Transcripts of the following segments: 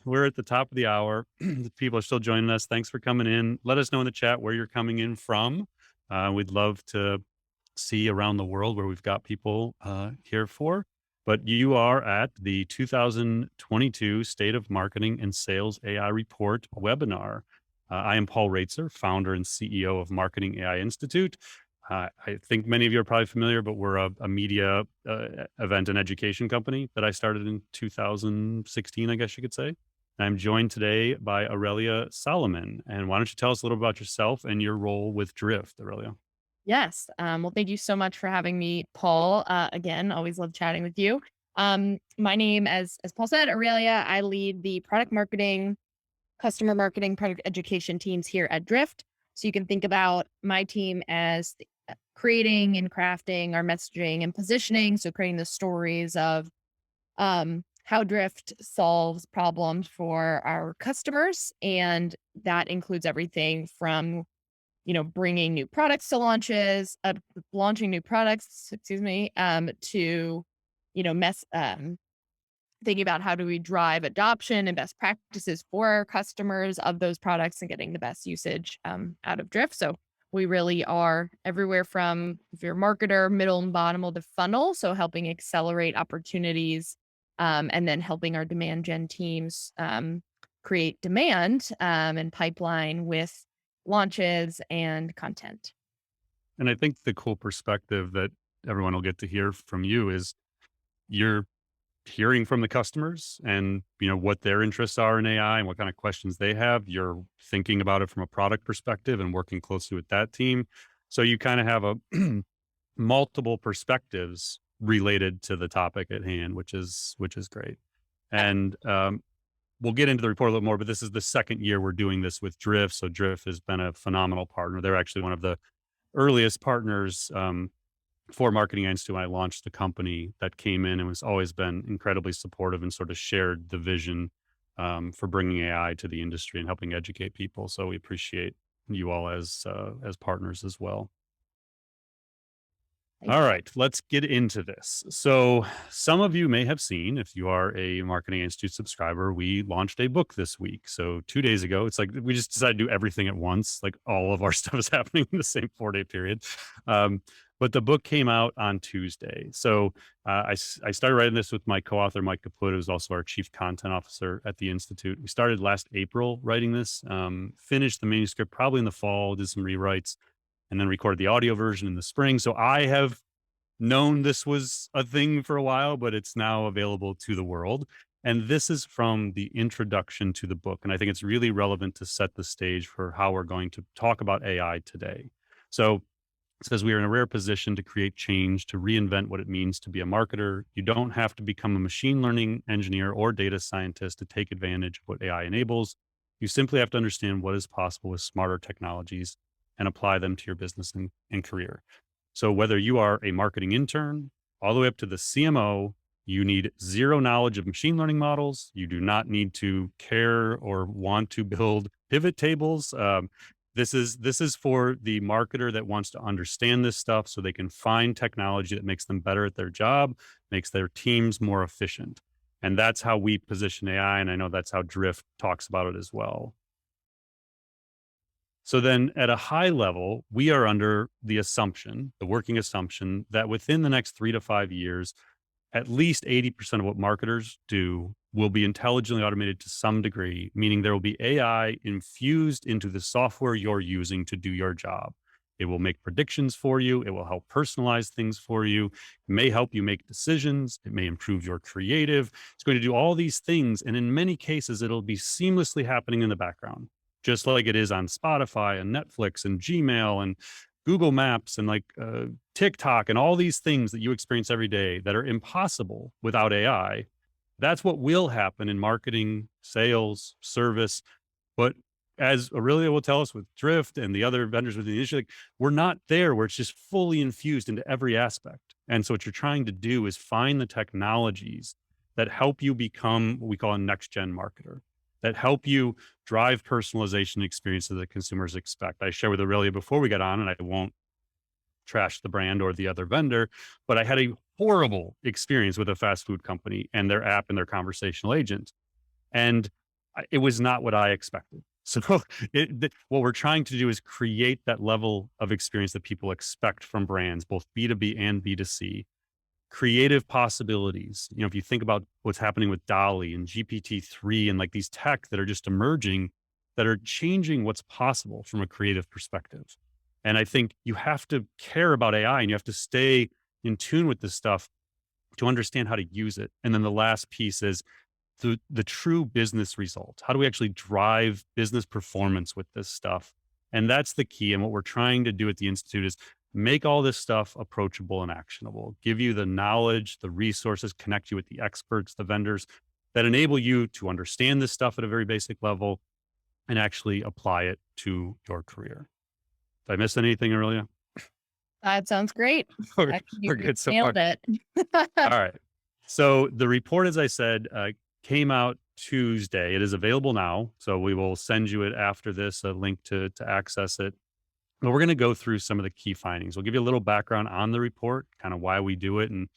we're at the top of the hour. The people are still joining us. Thanks for coming in. Let us know in the chat where you're coming in from. We'd love to see around the world where we've got people here for. But you are at the 2022 State of Marketing and Sales AI Report webinar. I am Paul Raitzer, founder and CEO of Marketing AI Institute. I think many of you are probably familiar, but we're a media event and education company that I started in 2016, I guess you could say. I'm joined today by Aurelia Solomon. And why don't you tell us a little about yourself and your role with Drift, Aurelia? Yes. Well, thank you so much for having me, Paul. Again, always love chatting with you. My name, as Paul said, Aurelia. I lead the product marketing, customer marketing, product education teams here at Drift. So you can think about my team as creating and crafting our messaging and positioning. So creating the stories of how Drift solves problems for our customers, and that includes everything from bringing new products to launching new products, excuse me, to, thinking about how do we drive adoption and best practices for our customers of those products and getting the best usage out of Drift. So we really are everywhere from if you're a marketer, middle and bottom of the funnel. So helping accelerate opportunities and then helping our demand gen teams create demand and pipeline with launches and content. And I think the cool perspective that everyone will get to hear from you is you're hearing from the customers and what their interests are in AI and what kind of questions they have. You're thinking about it from a product perspective and working closely with that team. So you kind of have a multiple perspectives related to the topic at hand, which is great. And we'll get into the report a little more, but this is the second year we're doing this with Drift. So Drift has been a phenomenal partner. They're actually one of the earliest partners for Marketing Institute when I launched the company that came in and has always been incredibly supportive and sort of shared the vision for bringing AI to the industry and helping educate people. So we appreciate you all as partners as well. Thank All you. right, let's get into this. So, some of you may have seen, if you are a Marketing Institute subscriber, we launched a book this week. So, 2 days ago, it's like we just decided to do everything at once. Like all of our stuff is happening in the same 4 day period. But the book came out on Tuesday. So, I started writing this with my co author, Mike Kaput, who's also our chief content officer at the Institute. We started last April writing this, finished the manuscript probably in the fall, did some rewrites and then recorded the audio version in the spring. So I have known this was a thing for a while, but it's now available to the world. And this is from the introduction to the book. And I think it's really relevant to set the stage for how we're going to talk about AI today. So it says we are in a rare position to create change, to reinvent what it means to be a marketer. You don't have to become a machine learning engineer or data scientist to take advantage of what AI enables. You simply have to understand what is possible with smarter technologies and apply them to your business and career. So whether you are a marketing intern all the way up to the CMO, you need zero knowledge of machine learning models. You do not need to care or want to build pivot tables. This is for the marketer that wants to understand this stuff so they can find technology that makes them better at their job, makes their teams more efficient. And that's how we position AI. And I know that's how Drift talks about it as well. So then at a high level, we are under the working assumption that within the next 3 to 5 years, at least 80% of what marketers do will be intelligently automated to some degree, meaning there will be AI infused into the software you're using to do your job. It will make predictions for you. It will help personalize things for you. It may help you make decisions. It may improve your creative. It's going to do all these things. And in many cases, it'll be seamlessly happening in the background, just like it is on Spotify and Netflix and Gmail and Google Maps and TikTok and all these things that you experience every day that are impossible without AI. That's what will happen in marketing, sales, service. But as Aurelia will tell us with Drift and the other vendors within the industry, we're not there where it's just fully infused into every aspect. And so what you're trying to do is find the technologies that help you become what we call a next gen marketer, that help you drive personalization experiences that consumers expect. I shared with Aurelia before we got on, and I won't trash the brand or the other vendor, but I had a horrible experience with a fast food company and their app and their conversational agent. And it was not what I expected. So what we're trying to do is create that level of experience that people expect from brands, both B2B and B2C. Creative possibilities. If you think about what's happening with Dolly and GPT-3 and like these tech that are just emerging that are changing what's possible from a creative perspective. And I think you have to care about AI and you have to stay in tune with this stuff to understand how to use it. And then the last piece is the true business result. How do we actually drive business performance with this stuff? And that's the key. And what we're trying to do at the Institute is make all this stuff approachable and actionable, give you the knowledge, the resources, connect you with the experts, the vendors that enable you to understand this stuff at a very basic level and actually apply it to your career. Did I miss anything, Aurelia? That sounds great. We're, Actually, we're you good so far. nailed it. All right. So the report, as I said, came out Tuesday. It is available now. So we will send you it after this, a link to access it. But we're going to go through some of the key findings. We'll give you a little background on the report, kind of why we do it, and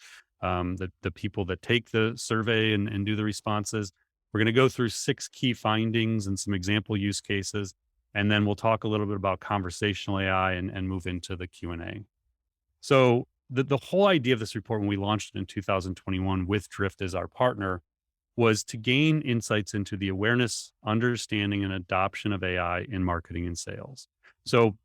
the people that take the survey and do the responses. We're going to go through 6 key findings and some example use cases, and then we'll talk a little bit about conversational AI and move into the Q&A. So the whole idea of this report, when we launched it in 2021 with Drift as our partner, was to gain insights into the awareness, understanding, and adoption of AI in marketing and sales. So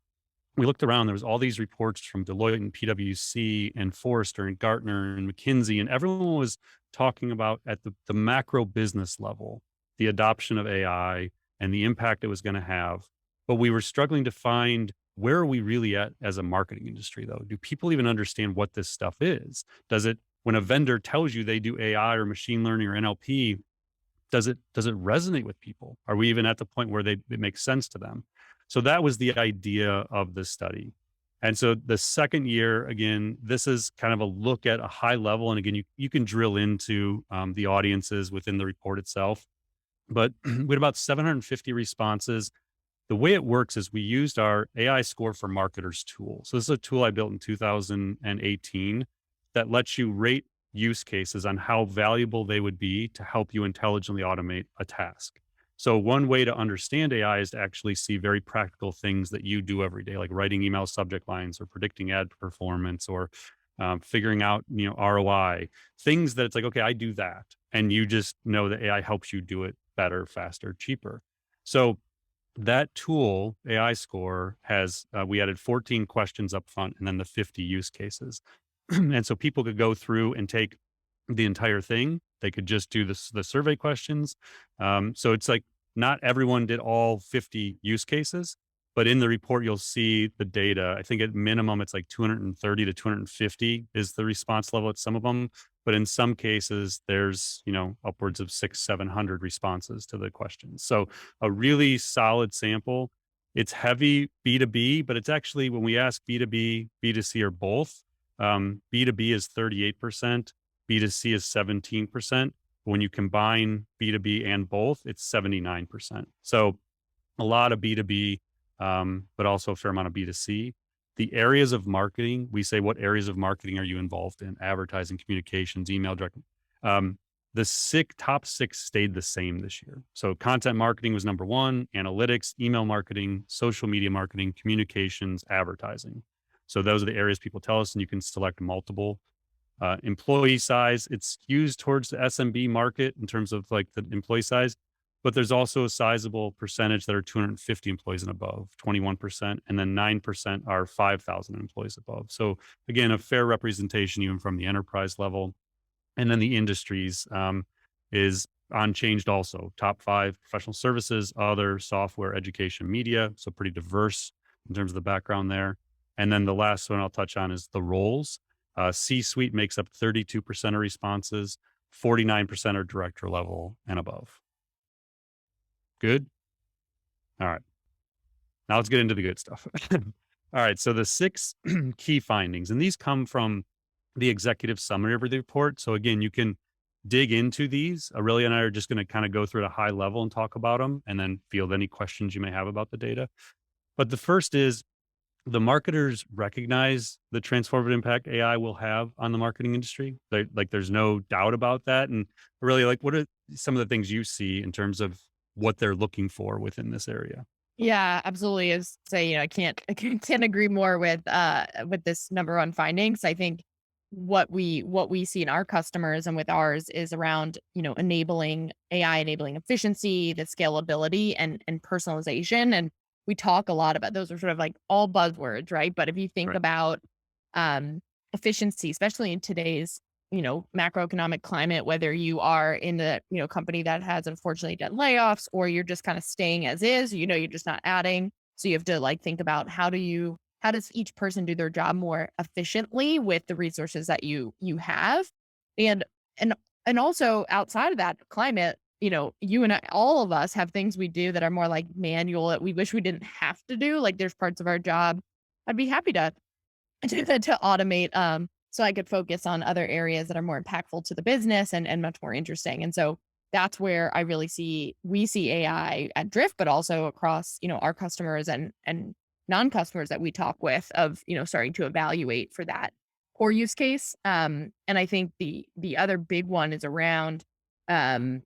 we looked around, there was all these reports from Deloitte and PwC and Forrester and Gartner and McKinsey, and everyone was talking about at the macro business level, the adoption of AI and the impact it was going to have. But we were struggling to find, where are we really at as a marketing industry though? Do people even understand what this stuff is? Does it, when a vendor tells you they do AI or machine learning or NLP, does it resonate with people? Are we even at the point where it makes sense to them? So that was the idea of the study. And so the second year, again, this is kind of a look at a high level. And again, you can drill into the audiences within the report itself. But we had about 750 responses. The way it works is we used our AI Score for Marketers tool. So this is a tool I built in 2018 that lets you rate use cases on how valuable they would be to help you intelligently automate a task. So one way to understand AI is to actually see very practical things that you do every day, like writing email subject lines or predicting ad performance or figuring out, ROI, things that it's like, okay, I do that. And you just know that AI helps you do it better, faster, cheaper. So that tool, AI Score, has, we added 14 questions up front and then the 50 use cases. And so people could go through and take the entire thing. They could just do the survey questions. So it's like not everyone did all 50 use cases, but in the report, you'll see the data. I think at minimum, it's like 230 to 250 is the response level at some of them. But in some cases, there's, upwards of 600-700 responses to the questions. So a really solid sample. It's heavy B2B, but it's actually, when we ask B2B, B2C, or both, B2B is 38%. B2C is 17%. When you combine B2B and both, it's 79%. So a lot of B2B, but also a fair amount of B2C. The areas of marketing, we say, what areas of marketing are you involved in? Advertising, communications, email, direct. The top 6 stayed the same this year. So content marketing was number 1, analytics, email marketing, social media marketing, communications, advertising. So those are the areas people tell us, and you can select multiple. Employee size, it's skews towards the SMB market in terms of like the employee size, but there's also a sizable percentage that are 250 employees and above, 21%, and then 9% are 5,000 employees above. So again, a fair representation even from the enterprise level. And then the industries is unchanged also. Top 5, professional services, other, software, education, media. So pretty diverse in terms of the background there. And then the last one I'll touch on is the roles. C-suite makes up 32% of responses, 49% are director level and above. Good? All right. Now let's get into the good stuff. All right. So the 6 key findings, and these come from the executive summary of the report. So again, you can dig into these. Aurelia and I are just going to kind of go through at a high level and talk about them and then field any questions you may have about the data. But the first is, the marketers recognize the transformative impact AI will have on the marketing industry. There's no doubt about that. And really, like, what are some of the things you see in terms of what they're looking for within this area. Yeah, absolutely. Is say, I can't agree more with this number one findings. I think what we see in our customers and with ours is around, enabling AI, enabling efficiency, the scalability and personalization. And we talk a lot about those are sort of like all buzzwords, right? But if you think Right. about um efficiency, especially in today's, macroeconomic climate, whether you are in the, company that has unfortunately done layoffs or you're just kind of staying as is, you're just not adding. So you have to like think about how does each person do their job more efficiently with the resources that you have. And and and also outside of that climate, you and I, all of us have things we do that are more like manual that we wish we didn't have to do. Like there's parts of our job I'd be happy to automate, so I could focus on other areas that are more impactful to the business and much more interesting. And so that's where I really see we see AI at Drift, but also across, our customers and non-customers that we talk with of, starting to evaluate for that core use case. And I think the other big one is around and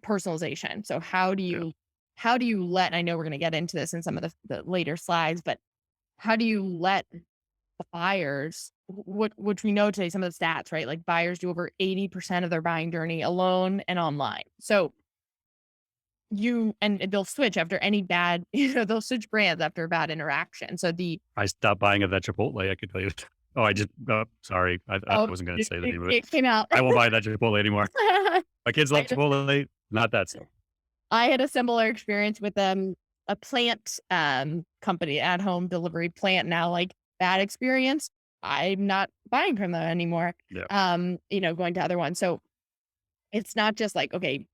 personalization. So Yeah. how do you let, I know we're going to get into this in some of the later slides, but how do you let buyers, which we know today, some of the stats, right? Like buyers do over 80% of their buying journey alone and online. So and they'll switch after any bad, they'll switch brands after a bad interaction. So I stopped buying at that Chipotle, I could tell you. Oh, I just sorry. I oh, wasn't gonna it, say the it, name of it. it came out. I won't buy that Chipotle anymore. I, My kids love had a, Chipotle, not that stuff. I had a similar experience with a plant company, at home delivery plant. Now, like bad experience. I'm not buying from them anymore. Yeah. Going to other ones. So it's not just like, okay,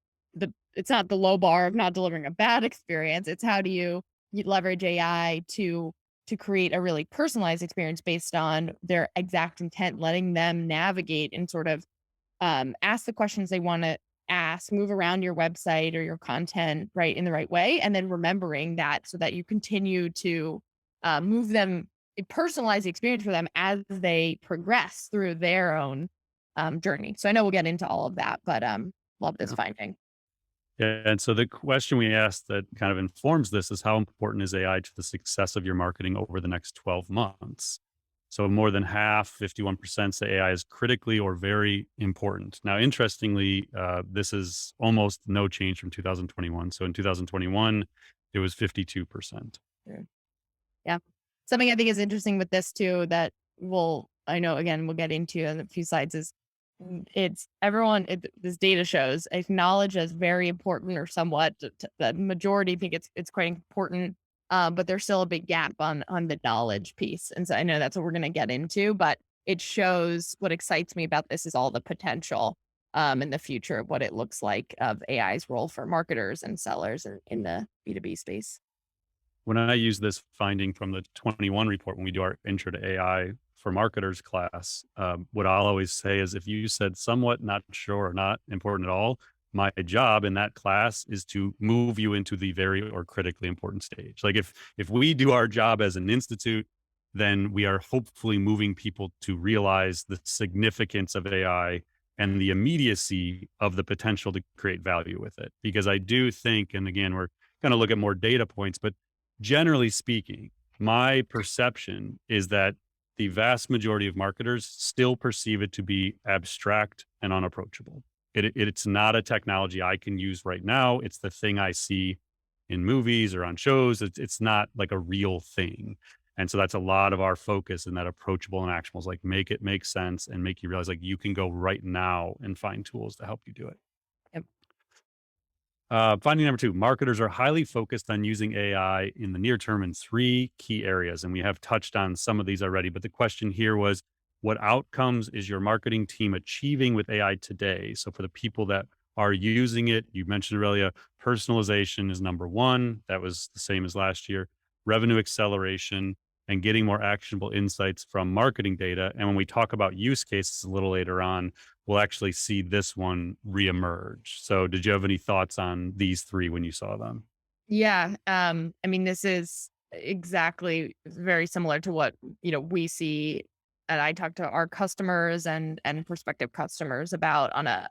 it's not the low bar of not delivering a bad experience. It's how do you leverage AI to create a really personalized experience based on their exact intent, letting them navigate and sort of ask the questions they want to ask, move around your website or your content right in the right way, and then remembering that so that you continue to move them, personalize the experience for them as they progress through their own journey. So I know we'll get into all of that, but love this Yeah. finding. Yeah, and so the question we asked that kind of informs this is how important is AI to the success of your marketing over the next 12 months? So more than half, 51% say AI is critically or very important. Now, interestingly, this is almost no change from 2021. So in 2021, it was 52%. Sure. Yeah. Something I think is interesting with this too that I know again, we'll get into in a few slides is it's everyone, this data shows acknowledged as very important or somewhat. The majority think it's quite important, but there's still a big gap on the knowledge piece. And so I know that's what we're going to get into, but it shows what excites me about this is all the potential in the future of what it looks like of AI's role for marketers and sellers in the B2B space. When I use this finding from the 21 report, when we do our intro to AI for marketers class, what I'll always say is if you said somewhat, not sure, or not important at all, my job in that class is to move you into the very or critically important stage. Like if we do our job as an institute, then we are hopefully moving people to realize the significance of AI and the immediacy of the potential to create value with it. Because I do think, and again, we're going to look at more data points, but generally speaking, my perception is that the vast majority of marketers still perceive it to be abstract and unapproachable. It's not a technology I can use right now. It's the thing I see in movies or on shows. It's not like a real thing. And so that's a lot of our focus in that approachable and actionable is like make it make sense and make you realize like you can go right now and find tools to help you do it. Yep. Finding number two, marketers are highly focused on using AI in the near term in three key areas. And we have touched on some of these already, but the question here was, what outcomes is your marketing team achieving with AI today? So for the people that are using it, you mentioned Aurelia, personalization is number one. That was the same as last year. Revenue acceleration and getting more actionable insights from marketing data. And when we talk about use cases a little later on, we'll actually see this one reemerge. So did you have any thoughts on these three when you saw them? Yeah. I mean, this is exactly very similar to what, we see. And I talk to our customers and prospective customers about on a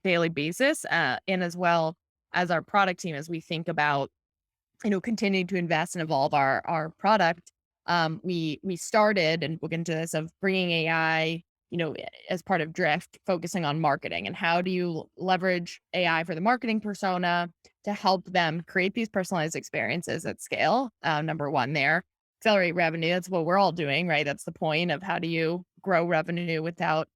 daily basis. And as well, as our product team, as we think about, continuing to invest and evolve our product, we started, and we'll get into this, of bringing AI, as part of Drift, focusing on marketing and how do you leverage AI for the marketing persona to help them create these personalized experiences at scale. Number one, there, accelerate revenue. That's what we're all doing, right? That's the point of how do you grow revenue without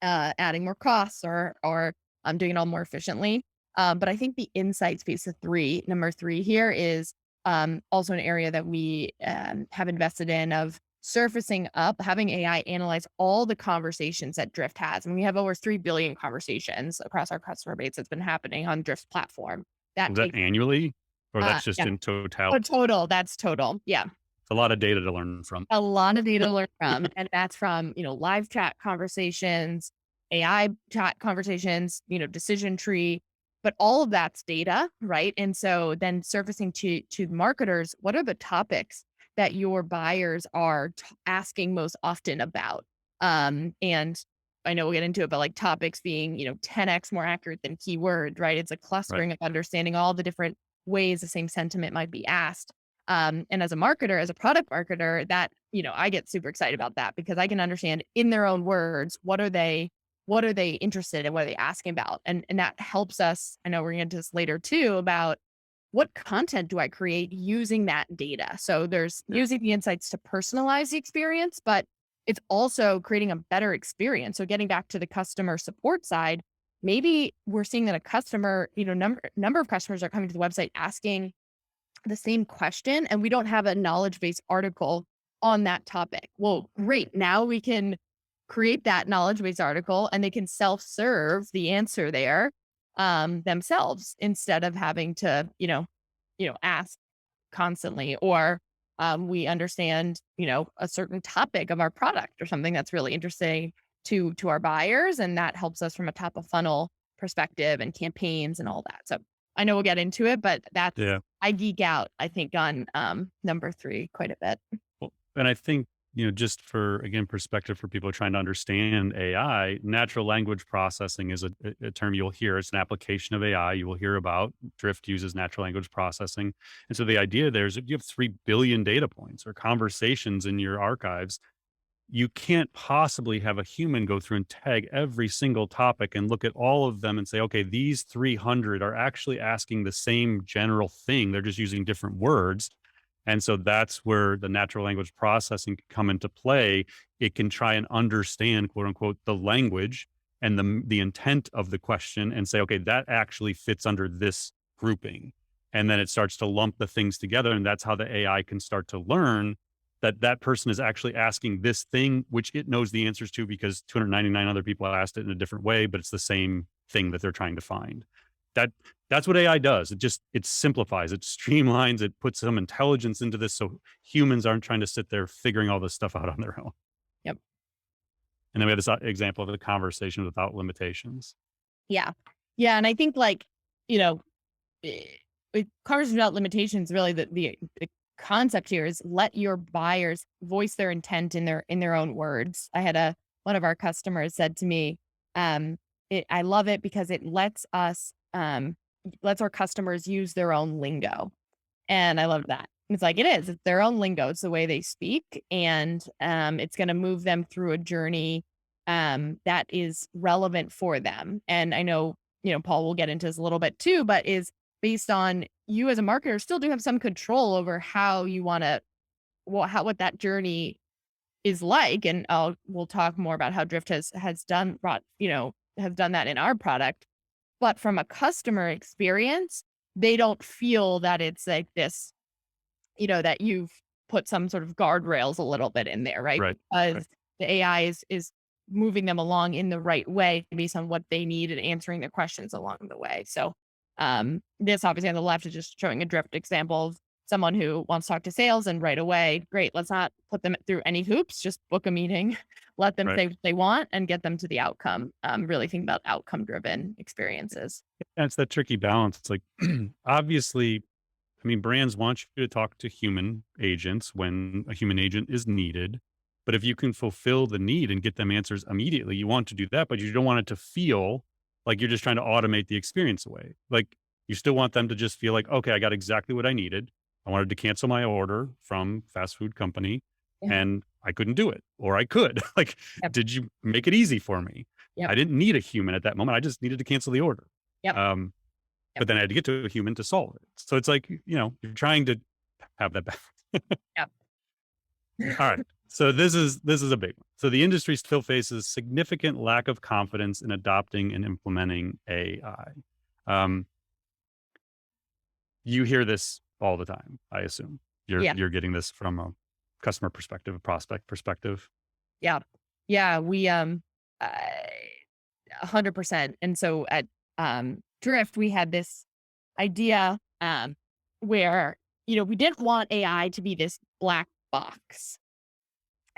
adding more costs or doing it all more efficiently. But I think the insights piece of number three here is also an area that we have invested in, of surfacing up, having AI analyze all the conversations that Drift has. And we have over 3 billion conversations across our customer base that's been happening on Drift's platform. That Is that takes, annually, or that's just yeah, in total? oh, total. That's total. Yeah. It's a lot of data to learn from. A lot of data to learn from, and that's from, live chat conversations, AI chat conversations, decision tree, but all of that's data, right? And so then surfacing to marketers, what are the topics that your buyers are asking most often about? And I know we'll get into it, but like topics being, 10x more accurate than keyword, right? It's a Right. clustering of understanding all the different ways the same sentiment might be asked. And as a marketer, as a product marketer, that, I get super excited about that because I can understand in their own words, what are they interested in? What are they asking about? And that helps us. I know we're going to get into this later too, about what content do I create using that data? So there's Yeah. using the insights to personalize the experience, but it's also creating a better experience. So getting back to the customer support side, maybe we're seeing that a customer, number of customers are coming to the website asking the same question, and we don't have a knowledge base article on that topic. Well, great. Now we can create that knowledge base article and they can self-serve the answer there themselves, instead of having to, ask constantly. Or we understand, a certain topic of our product or something that's really interesting to our buyers, and that helps us from a top of funnel perspective and campaigns and all that. So I know we'll get into it, but that's, Yeah. I geek out, I think, on number three quite a bit. Well, and I think, just for, again, perspective for people trying to understand AI, natural language processing is a term you'll hear. It's an application of AI you will hear about. Drift uses natural language processing. And so the idea there is, if you have 3 billion data points or conversations in your archives, you can't possibly have a human go through and tag every single topic and look at all of them and say, okay, these 300 are actually asking the same general thing. They're just using different words. And so that's where the natural language processing can come into play. It can try and understand, quote unquote, the language and the intent of the question and say, okay, that actually fits under this grouping. And then it starts to lump the things together. And that's how the AI can start to learn that that person is actually asking this thing, which it knows the answers to because 299 other people asked it in a different way, but it's the same thing that they're trying to find. That that's what AI does. It simplifies, it streamlines, it puts some intelligence into this so humans aren't trying to sit there figuring all this stuff out on their own. Yep. And then we have this example of the conversation without limitations. Yeah. Yeah. And I think, like, you know, eh, with Conversations Without Limitations, really the concept here is let your buyers voice their intent in their own words. I had one of our customers said to me, I love it because it lets our customers use their own lingo. And I love that. It's like, it's their own lingo. It's the way they speak. And it's going to move them through a journey that is relevant for them. And I know, Paul will get into this a little bit too, but is based on you as a marketer still do have some control over how you want to, what that journey is like. And we'll talk more about how Drift has done that in our product. But from a customer experience, they don't feel that it's like this, that you've put some sort of guardrails a little bit in there, right? Right. Right. Because the AI is moving them along in the right way based on what they need and answering their questions along the way. So this obviously on the left is just showing a Drift example of someone who wants to talk to sales, and right away, great, let's not put them through any hoops, just book a meeting, let them Right. say what they want and get them to the outcome. Really think about outcome driven experiences. And it's that tricky balance. It's like, obviously, I mean, brands want you to talk to human agents when a human agent is needed. But if you can fulfill the need and get them answers immediately, you want to do that, but you don't want it to feel like you're just trying to automate the experience away. Like, You still want them to just feel like, okay, I got exactly what I needed. I wanted to cancel my order from fast food company Yeah. and I couldn't do it, or I could. Like, Yep. did you make it easy for me? Yep. I didn't need a human at that moment. I just needed to cancel the order. Yep. Um, Yep. but then I had to get to a human to solve it. So it's like, you're trying to have that balance. Yep. All right. So this is a big one. So the industry still faces significant lack of confidence in adopting and implementing AI. Um, you hear this all the time, I assume. You're Yeah. you're getting this from a customer perspective, a prospect perspective. Yeah. Yeah. We, 100%. And so at Drift, we had this idea where, we didn't want AI to be this black box.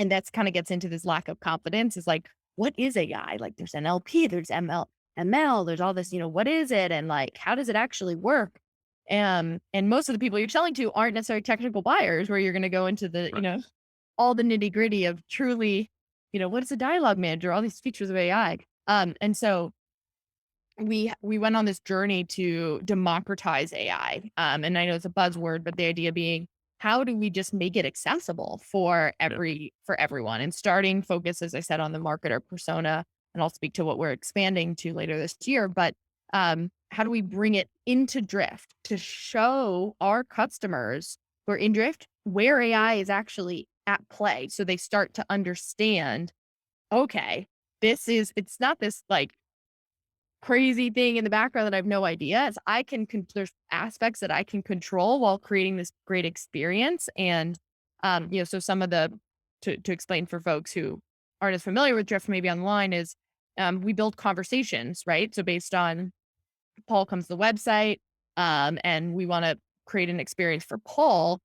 And that's kind of gets into this lack of confidence is like, what is AI? Like there's NLP, there's ML, there's all this, what is it? And like, how does it actually work? And most of the people you're selling to aren't necessarily technical buyers where you're going to go into the, Right. all the nitty gritty of truly, what is a dialogue manager, all these features of AI. And so we went on this journey to democratize AI. And I know it's a buzzword, but the idea being, how do we just make it accessible for Yeah. everyone? And starting focus, as I said, on the marketer persona, and I'll speak to what we're expanding to later this year. But how do we bring it into Drift to show our customers who are in Drift where AI is actually at play, so they start to understand, okay, it's not this like crazy thing in the background that I have no idea. It's I can there's aspects that I can control while creating this great experience. And so some of the to explain for folks who aren't as familiar with Drift maybe online is we build conversations, right? So based on Paul comes to the website, and we want to create an experience for Paul.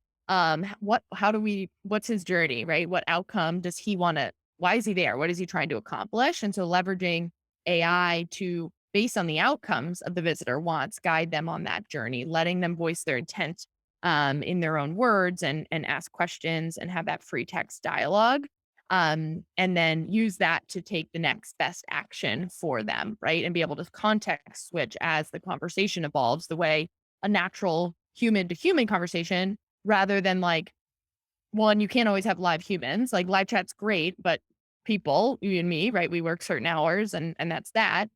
What's his journey, right? What outcome does he want to, why is he there? What is he trying to accomplish? And so leveraging AI to, based on the outcomes of the visitor wants, guide them on that journey, letting them voice their intent in their own words and ask questions and have that free text dialogue. And then use that to take the next best action for them, right? And be able to context switch as the conversation evolves, the way a natural human to human conversation, rather than like, one, you can't always have live humans. Like live chat's great, but people, you and me, right? We work certain hours and that's that.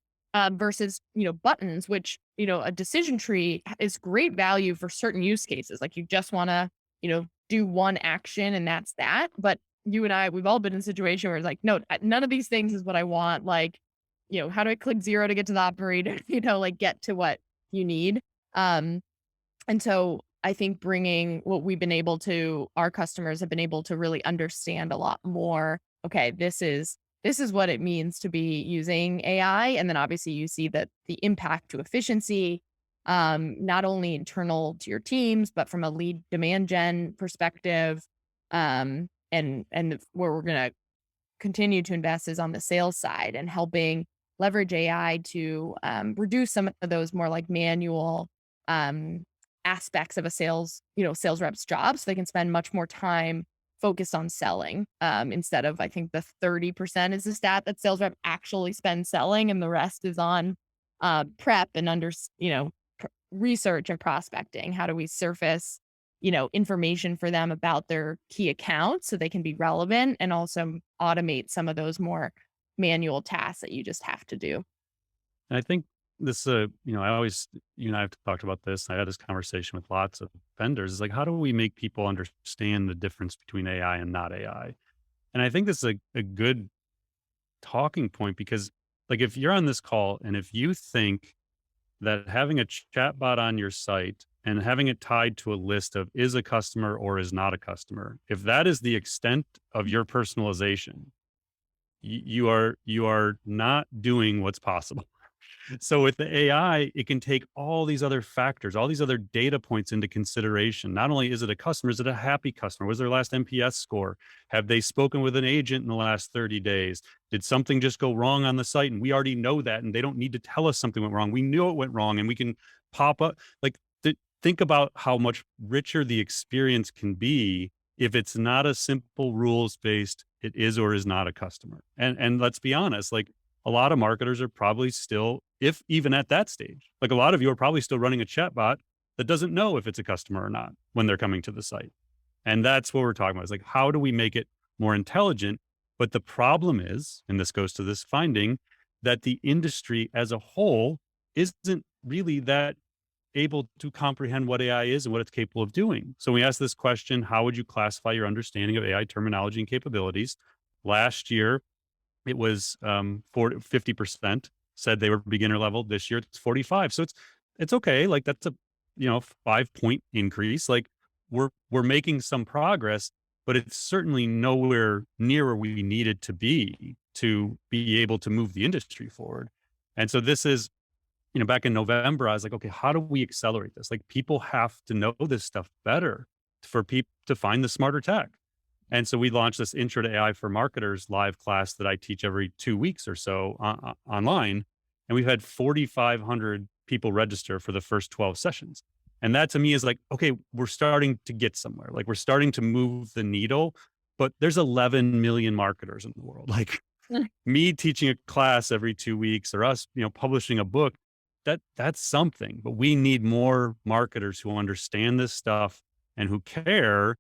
Versus, buttons, which, a decision tree is great value for certain use cases. Like you just want to, do one action and that's that. But you and I, we've all been in a situation where it's like, no, none of these things is what I want. Like, how do I click 0 to get to the operator? Like get to what you need. Um, and so I think bringing what we've been able to, our customers have been able to really understand a lot more. Okay, this is what it means to be using AI. And then obviously you see that the impact to efficiency, not only internal to your teams, but from a lead demand gen perspective. And where we're going to continue to invest is on the sales side and helping leverage AI to reduce some of those more like manual um, aspects of a sales rep's job, so they can spend much more time focused on selling instead of, I think the 30% is the stat that sales rep actually spend selling, and the rest is on prep and research and prospecting. How do we surface information for them about their key accounts so they can be relevant, and also automate some of those more manual tasks that you just have to do. And I think this, I always, you and I have talked about this. I had this conversation with lots of vendors. It's like, how do we make people understand the difference between AI and not AI? And I think this is a good talking point because, like, if you're on this call and if you think that having a chatbot on your site and having it tied to a list of is a customer or is not a customer, if that is the extent of your personalization, you are not doing what's possible. So with the AI, it can take all these other factors, all these other data points into consideration. Not only is it a customer, is it a happy customer? What was their last NPS score? Have they spoken with an agent in the last 30 days? Did something just go wrong on the site? And we already know that, and they don't need to tell us something went wrong. We knew it went wrong, and we can pop up. Like, think about how much richer the experience can be if it's not a simple rules based, it is or is not a customer. And let's be honest, like a lot of marketers are probably still if even at that stage. Like a lot of you are probably still running a chatbot that doesn't know if it's a customer or not when they're coming to the site. And that's what we're talking about. Is like, how do we make it more intelligent? But the problem is, and this goes to this finding, that the industry as a whole isn't really that able to comprehend what AI is and what it's capable of doing. So we asked this question: how would you classify your understanding of AI terminology and capabilities? Last year, it was 50% said they were beginner level. This year, it's 45. So it's okay. Like that's a 5-point increase. Like we're making some progress, but it's certainly nowhere near where we needed to be able to move the industry forward. And so this is, back in November, I was like, okay, how do we accelerate this? Like people have to know this stuff better for people to find the smarter tech. And so we launched this Intro to AI for Marketers live class that I teach every 2 weeks or so online. And we've had 4,500 people register for the first 12 sessions. And that to me is like, okay, we're starting to get somewhere. Like we're starting to move the needle, but there's 11 million marketers in the world. Like me teaching a class every 2 weeks or us, publishing a book, that's something, but we need more marketers who understand this stuff and who care.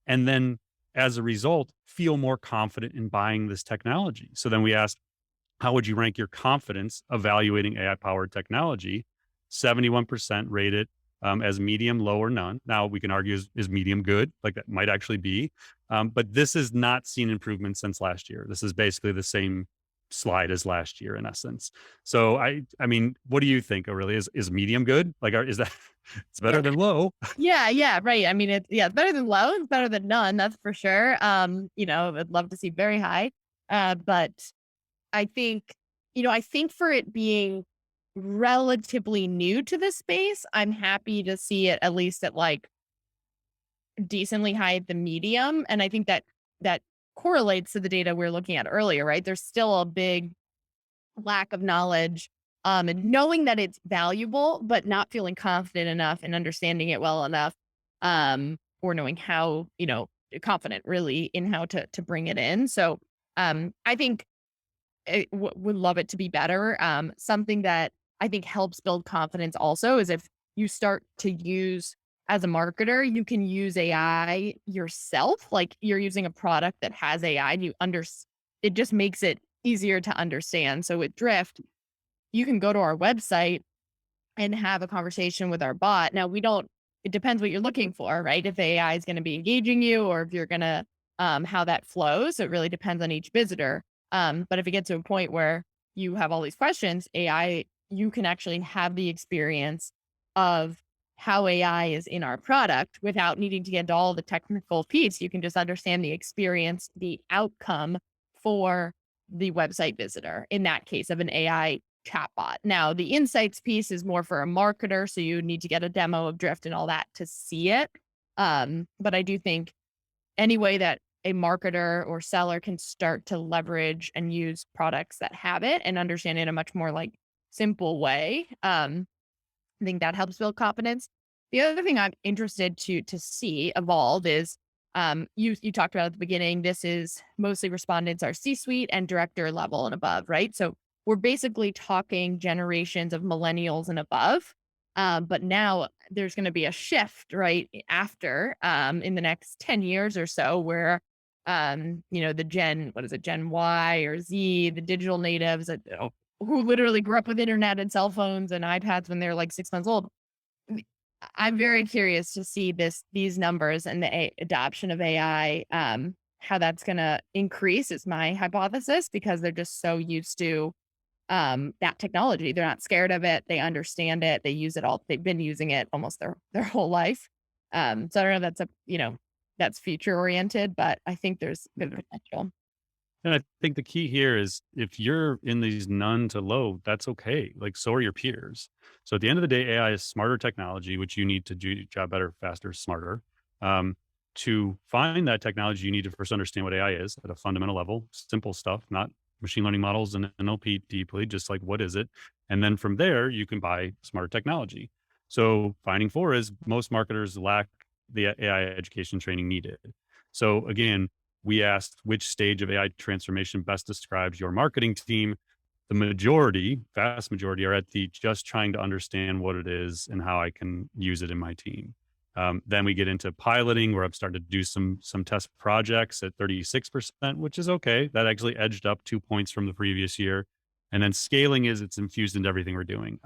And then as a result, feel more confident in buying this technology. So then we asked, how would you rank your confidence evaluating AI powered technology? 71% rate it as medium, low, or none. Now we can argue is medium good, like that might actually be. But this has not seen improvement since last year. This is basically the same slide as last year in essence. So I mean, what do you think, Aurelia? Is medium good? Like, is that it's better than low? Yeah, right. I mean, it's better than low. It's better than none. That's for sure. I'd love to see very high. But I think, I think for it being relatively new to the space, I'm happy to see it at least at like decently high at the medium. And I think that correlates to the data we are looking at earlier, right? There's still a big lack of knowledge, and knowing that it's valuable, but not feeling confident enough and understanding it well enough, or knowing how, confident really in how to bring it in. So, I think would love it to be better. Something that I think helps build confidence also is if you start to use, as a marketer, you can use AI yourself. Like you're using a product that has AI and it just makes it easier to understand. So with Drift, you can go to our website and have a conversation with our bot. Now it depends what you're looking for, right? If AI is going to be engaging you or if you're going to, how that flows, it really depends on each visitor. But if it gets to a point where you have all these questions, AI, you can actually have the experience of how AI is in our product without needing to get into all the technical piece. You can just understand the experience, the outcome for the website visitor, in that case of an AI chatbot. Now, the insights piece is more for a marketer, so you need to get a demo of Drift and all that to see it. But I do think any way that a marketer or seller can start to leverage and use products that have it and understand it in a much more like simple way, I think that helps build confidence. The other thing I'm interested to see evolve is, you talked about at the beginning, this is mostly respondents are C-suite and director level and above, right? So we're basically talking generations of millennials and above. But now there's going to be a shift right after, in the next 10 years or so where, what is it, Gen Y or Z, the digital natives that, who literally grew up with internet and cell phones and iPads when they're like 6 months old. I'm very curious to see these numbers and the adoption of AI, how that's going to increase is my hypothesis, because they're just so used to, that technology. They're not scared of it. They understand it. They use it all. They've been using it almost their whole life. So I don't know if that's future oriented, but I think there's good potential. And I think the key here is if you're in these none to low, that's okay. Like, so are your peers. So at the end of the day, AI is smarter technology, which you need to do your job better, faster, smarter. To find that technology, you need to first understand what AI is at a fundamental level, simple stuff, not machine learning models and NLP deeply, just like what is it? And then from there, you can buy smarter technology. So finding four is most marketers lack the AI education training needed. So again, we asked which stage of AI transformation best describes your marketing team. The majority, vast majority, are at the just trying to understand what it is and how I can use it in my team. Then we get into piloting, where I've started to do some test projects at 36%, which is okay. That actually edged up 2 points from the previous year. And then scaling is it's infused into everything we're doing.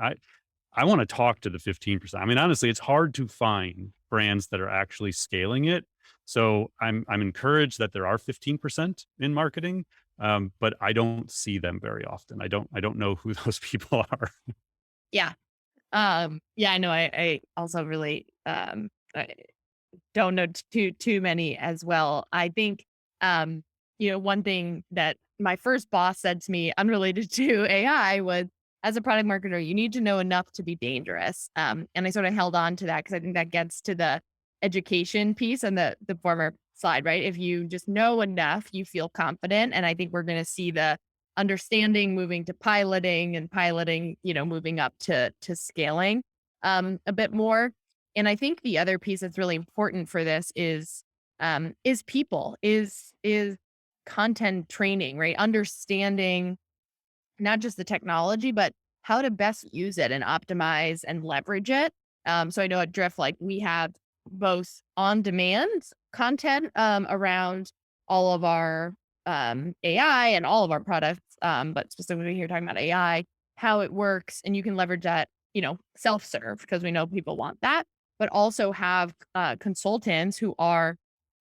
I want to talk to the 15%. I mean, honestly, it's hard to find brands that are actually scaling it. So I'm encouraged that there are 15% in marketing, but I don't see them very often. I don't know who those people are. Yeah. Yeah, I know. I also really I don't know too many as well. I think one thing that my first boss said to me unrelated to AI was, as a product marketer, you need to know enough to be dangerous. And I sort of held on to that because I think that gets to the education piece and the former slide, right? If you just know enough, you feel confident. And I think we're going to see the understanding moving to piloting, and piloting, moving up to scaling a bit more. And I think the other piece that's really important for this is people, is content training, right? Understanding not just the technology, but how to best use it and optimize and leverage it. So I know at Drift, like, we have both on demand content around all of our AI and all of our products, but specifically here talking about AI, how it works, and you can leverage that, self-serve, because we know people want that, but also have consultants who are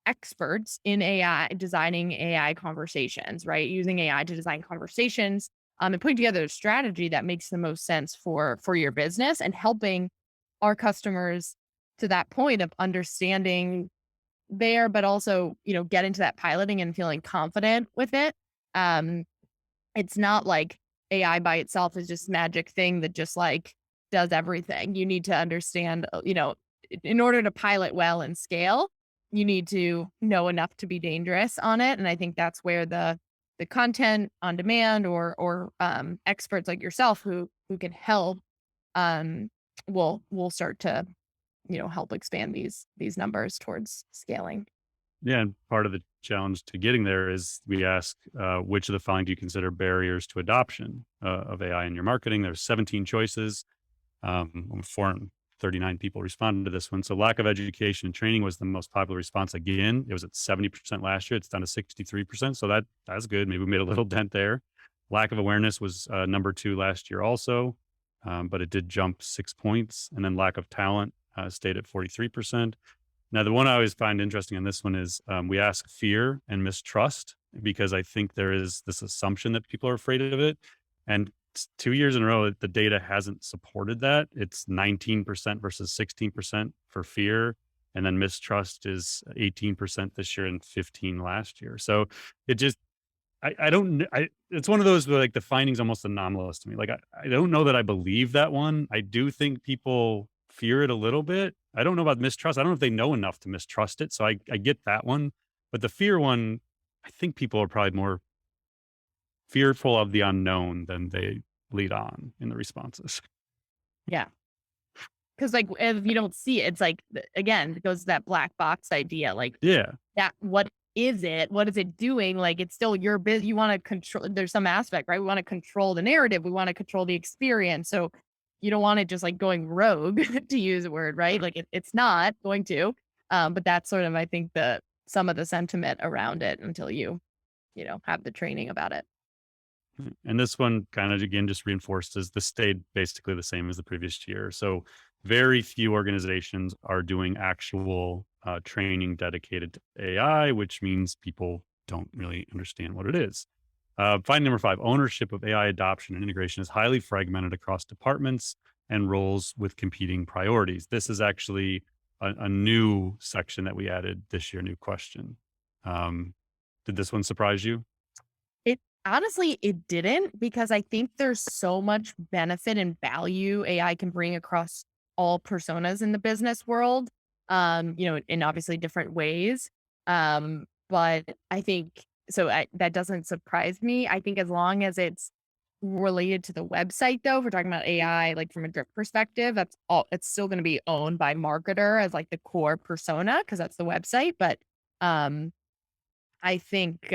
experts in AI, designing AI conversations, right? Using AI to design conversations, and putting together a strategy that makes the most sense for your business, and helping our customers to that point of understanding there, but also, get into that piloting and feeling confident with it. Um, it's not like AI by itself is just magic thing that just like does everything. You need to understand, in order to pilot well and scale, you need to know enough to be dangerous on it. And I think that's where the content on demand, or experts like yourself who can help, um will start to, help expand these numbers towards scaling. Yeah, and part of the challenge to getting there is we ask, which of the following do you consider barriers to adoption of AI in your marketing? There's 17 choices. 439 people responded to this one. So lack of education and training was the most popular response. Again, it was at 70% last year. It's down to 63%. So that's good. Maybe we made a little dent there. Lack of awareness was number 2 last year also, but it did jump 6 points. And then lack of talent stayed at 43%. Now, the one I always find interesting on this one is we ask fear and mistrust, because I think there is this assumption that people are afraid of it. And 2 years in a row, the data hasn't supported that. It's 19% versus 16% for fear. And then mistrust is 18% this year and 15 last year. So it just, I don't, it's one of those where, like, the findings almost anomalous to me. Like, I don't know that I believe that one. I do think people fear it a little bit. I don't know about mistrust. I don't know if they know enough to mistrust it. So I get that one. But the fear one, I think people are probably more fearful of the unknown than they lead on in the responses. Yeah. Because, like, if you don't see it, it's like, again, it goes to that black box idea. Like, Yeah. that, what is it? What is it doing? Like, it's still your business. You want to control, there's some aspect, right? We want to control the narrative. We want to control the experience. So you don't want it just like going rogue, to use a word, right? Like, it's not going to. But that's sort of, I think, some of the sentiment around it, until have the training about it. And this one kind of, again, just reinforces the stayed basically the same as the previous year. So very few organizations are doing actual training dedicated to AI, which means people don't really understand what it is. Find number 5, ownership of AI adoption and integration is highly fragmented across departments and roles with competing priorities. This is actually a new section that we added this year, new question. Did this one surprise you? It honestly, it didn't, because I think there's so much benefit and value AI can bring across all personas in the business world, in obviously different ways. But I think so. That doesn't surprise me. I think as long as it's related to the website, though, if we're talking about AI, like from a drip perspective, that's all. It's still going to be owned by marketer as like the core persona, because that's the website. But I think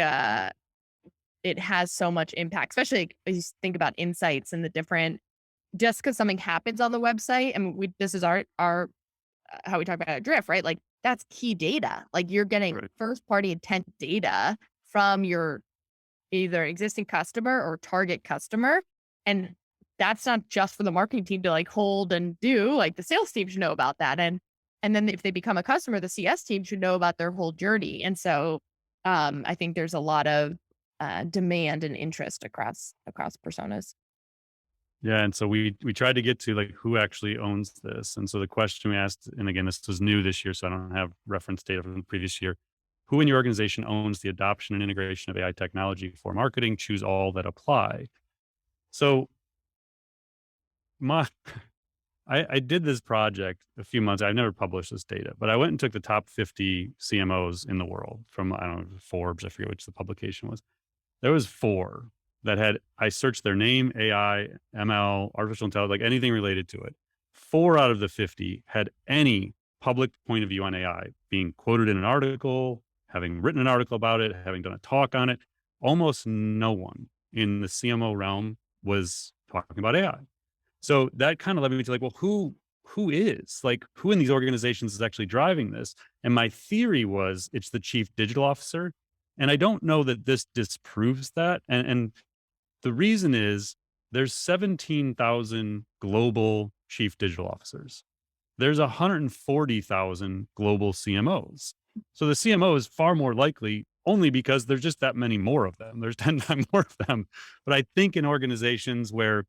it has so much impact, especially like, as you think about insights and the different, just because something happens on the website. And this is our how we talk about it at Drift, right? Like that's key data. Like you're getting Right. first party intent data from your either existing customer or target customer. And that's not just for the marketing team to like hold and do, like the sales team should know about that. And then if they become a customer, the CS team should know about their whole journey. And so I think there's a lot of demand and interest across personas. Yeah, and so we tried to get to like who actually owns this. And so the question we asked, and again, this was new this year, so I don't have reference data from the previous year. Who in your organization owns the adoption and integration of AI technology for marketing? Choose all that apply. So my I did this project a few months. I've never published this data, but I went and took the top 50 CMOs in the world from, I don't know, Forbes, I forget which the publication was. There was four that had, I searched their name, AI, ML, artificial intelligence, like anything related to it. Four out of the 50 had any public point of view on AI, being quoted in an article, having written an article about it, having done a talk on it. Almost no one in the CMO realm was talking about AI. So that kind of led me to like, well, who is like who in these organizations is actually driving this? And my theory was it's the chief digital officer. And I don't know that this disproves that. And the reason is there's 17,000 global chief digital officers. There's 140,000 global CMOs. So the CMO is far more likely only because there's just that many more of them. There's 10 times more of them. But I think in organizations where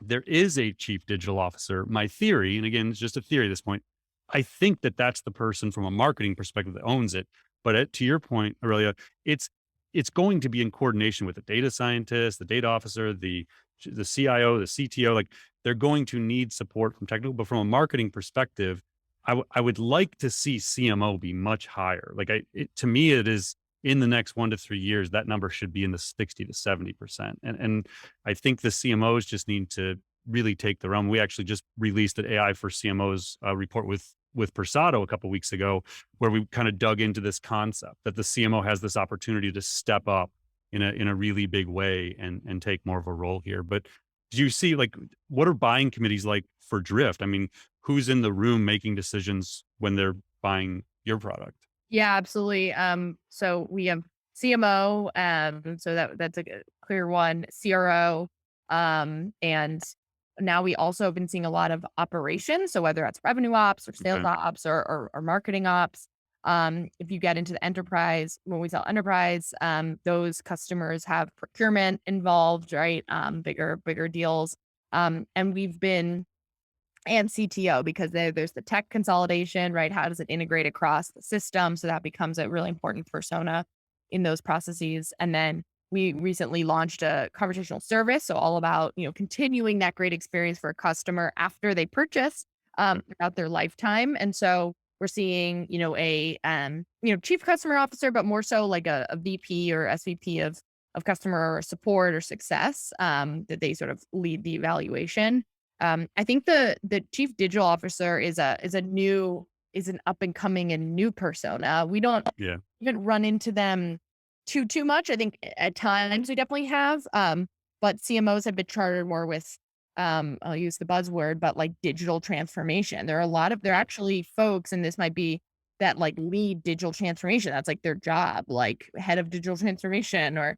there is a chief digital officer, my theory, and again, it's just a theory at this point, I think that that's the person from a marketing perspective that owns it. But to your point, Aurelia, it's it's going to be in coordination with the data scientist, the data officer, the CIO, the CTO. Like they're going to need support from technical, but from a marketing perspective, I would like to see CMO be much higher. Like to me, it is in the next 1 to 3 years, that number should be in the 60 to 70%. And I think the CMOs just need to really take the realm. We actually just released an AI for CMOs report with Persado a couple of weeks ago, where we kind of dug into this concept that the CMO has this opportunity to step up in a really big way and take more of a role here. But do you see like what are buying committees like for Drift? I mean, who's in the room making decisions when they're buying your product? Yeah, absolutely. So we have CMO, so that's a clear one, CRO, and now we also have been seeing a lot of operations. So whether that's revenue ops or sales Okay. ops or marketing ops. If you get into the enterprise, when we sell enterprise, those customers have procurement involved, right? Bigger deals. And we've been and CTO because there's the tech consolidation, right? How does it integrate across the system? So that becomes a really important persona in those processes. And then we recently launched a conversational service. So all about, continuing that great experience for a customer after they purchase throughout their lifetime. And so we're seeing, chief customer officer, but more so like a VP or SVP of customer support or success that they sort of lead the evaluation. I think the chief digital officer is an up and coming and new persona. We don't Yeah. even run into them too much. I think at times we definitely have, but CMOs have been chartered more with, I'll use the buzzword, but like digital transformation. They're actually folks, and this might be that like lead digital transformation. That's like their job, like head of digital transformation or,